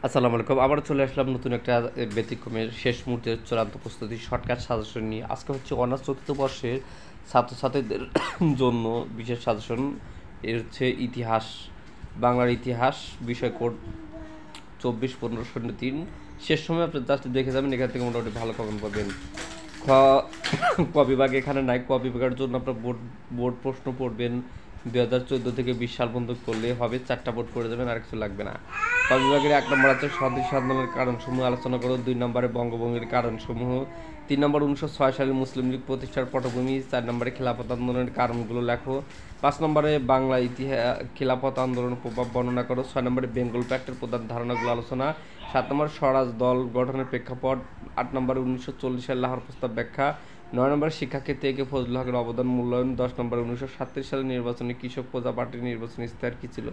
আসসালামু আলাইকুম। আবারও চলে আসলাম নতুন একটা ব্যতিক্রমের শেষ মুহূর্তের চূড়ান্ত প্রস্তুতি শর্টকাট সাজেশন নিয়ে। আজকে হচ্ছে অনার্স চতুর্থ বর্ষের ছাত্রছাত্রীদের জন্য বিশেষ সাজেশন। এর হচ্ছে ইতিহাস, বাংলার ইতিহাস বিষয় কোড 24-15-03। শেষ সময় আপনি জাস্ট দেখে যাবেন, এখান থেকে মোটামুটি ভালো কমেন্ট পাবেন। খ ক বিভাগ এখানে নাই। ক বিভাগের জন্য আপনার বোর্ড প্রশ্ন পড়বেন 2014 থেকে 20 সাল পর্যন্ত করলে হবে। 4টা বোর্ড পড়ে যাবেন, আর কিছু লাগবে না। ক বিভাগের 1 নম্বর আছে স্বাধীন আন্দোলনের কারণসমূহ আলোচনা করো। 2 নম্বরে বঙ্গভঙ্গের কারণসমূহ। 3 নম্বর 1906 সালে মুসলিম লীগ প্রতিষ্ঠার পটভূমি। 4 নম্বরে খেলাফত আন্দোলনের কারণগুলো লেখো। 5 নম্বরে বাংলা ইতিহাস খেলাফত আন্দোলনের প্রভাব বর্ণনা করো। 6 নম্বরে বেঙ্গল প্যাক্টের প্রধান ধারণাগুলো আলোচনা। 7 নম্বর স্বরাজ দল গঠনের প্রেক্ষাপট। 8 নম্বরে 1940 সালে লাহোর প্রস্তাব ব্যাখ্যা। 9 নম্বরে শিক্ষাক্ষেত্রে একে ফজলুল হকের অবদান মূল্যায়ন। 10 নম্বরে 1937 সালের নির্বাচনে কৃষক প্রজা পার্টির নির্বাচনী ইশতেহার কী ছিল।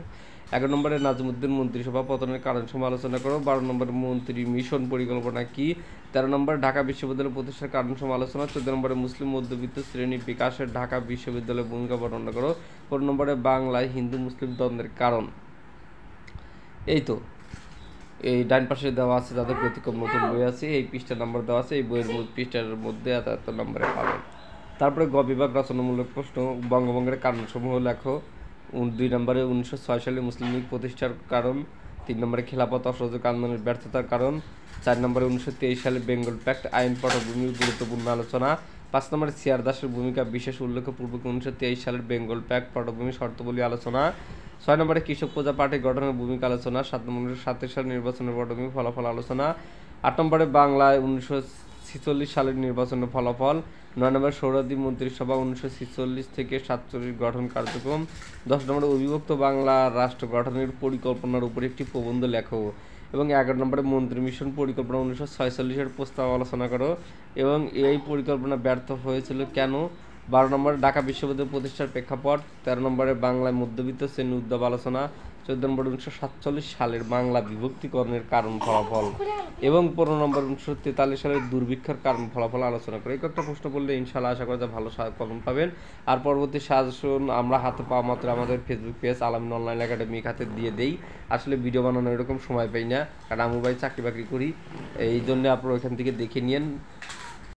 11 নম্বরে নাজিমুদ্দিন মন্ত্রিসভা পতনের কারণ সমালোচনা করো। 12 নম্বরে মন্ত্রী মিশন পরিকল্পনা কি। 13 নম্বরে ঢাকা বিশ্ববিদ্যালয় প্রতিষ্ঠার কারণ সমালোচনা। 14 নম্বরে মুসলিম মধ্যবিত্ত শ্রেণী বিকাশে ঢাকা বিশ্ববিদ্যালয়ের ভূমিকা বর্ণনা করো। 15 নম্বরে বাংলায় হিন্দু মুসলিম দ্বন্দ্বের কারণ। এই তো এই ডান পাশে দেওয়া আছে যাদের ব্যতিক্রম নতুন বই আছে, এই পৃষ্ঠা নাম্বার দেওয়া আছে, এই বইয়ের পৃষ্ঠার মধ্যে এত নম্বরে পাবেন। তারপরে গ বিভাগ রচনামূলক প্রশ্ন, বঙ্গভঙ্গের কারণসমূহ লেখো। 2 নম্বরে 1906 সালে মুসলিম লীগ প্রতিষ্ঠার কারণ। 3 নম্বরে খেলাফত অসহযোগ আন্দোলনের ব্যর্থতার কারণ। 4 নম্বরে 1923 সালে বেঙ্গল প্যাক্ট আইন পটভূমির গুরুত্বপূর্ণ আলোচনা। 5 নম্বরে সিআর দাসের ভূমিকা বিশেষ উল্লেখপূর্বক 1923 সালের বেঙ্গল প্যাক্ট পটভূমি শর্তাবলী আলোচনা। 6 নম্বরে কৃষক প্রজা পার্টি গঠনের ভূমিকা আলোচনা। 7 নম্বরে 1937 সালের নির্বাচনের পটভূমি ফলাফল আলোচনা। 8 নম্বরে বাংলায় 1946 সালের নির্বাচনের ফলাফল। 9 নম্বরে সৌরাদি মন্ত্রিসভা 1946 থেকে 47 গঠন কার্যক্রম। 10 নম্বরে অবিভক্ত বাংলা রাষ্ট্র গঠনের পরিকল্পনার উপর একটি প্রবন্ধ লেখো। এবং 11 নম্বরে মন্ত্রী মিশন পরিকল্পনা 1946-এর প্রস্তাব আলোচনা করো এবং এই পরিকল্পনা ব্যর্থ হয়েছিল কেন। 12 নম্বরে ঢাকা বিশ্ববিদ্যালয় প্রতিষ্ঠার প্রেক্ষাপট। 13 নম্বরে বাংলায় মধ্যবিত্ত শ্রেণী উদ্যোগ আলোচনা। 14 নম্বরে 1947 সালের বাংলা বিভক্তিকরণের কারণ ফলাফল এবং 15 নম্বর 1943 সালের দুর্ভিক্ষের কারণ ফলাফল আলোচনা করে। এই কয়েকটা প্রশ্ন করলে ইনশাআল্লাহ আশা করা যায় ভালো কমেন্ট পাবেন। আর পরবর্তী সাজেশন আমরা হাতে পাওয়া মাত্র আমাদের ফেসবুক পেজ আলামিন অনলাইন একাডেমি হাতে দিয়ে দেই। আসলে ভিডিও বানানোর এরকম সময় পাই না, কারণ আমি ভাই চাকরি বাকরি করি, এই জন্য আপনারা ওইখান থেকে দেখে নিন।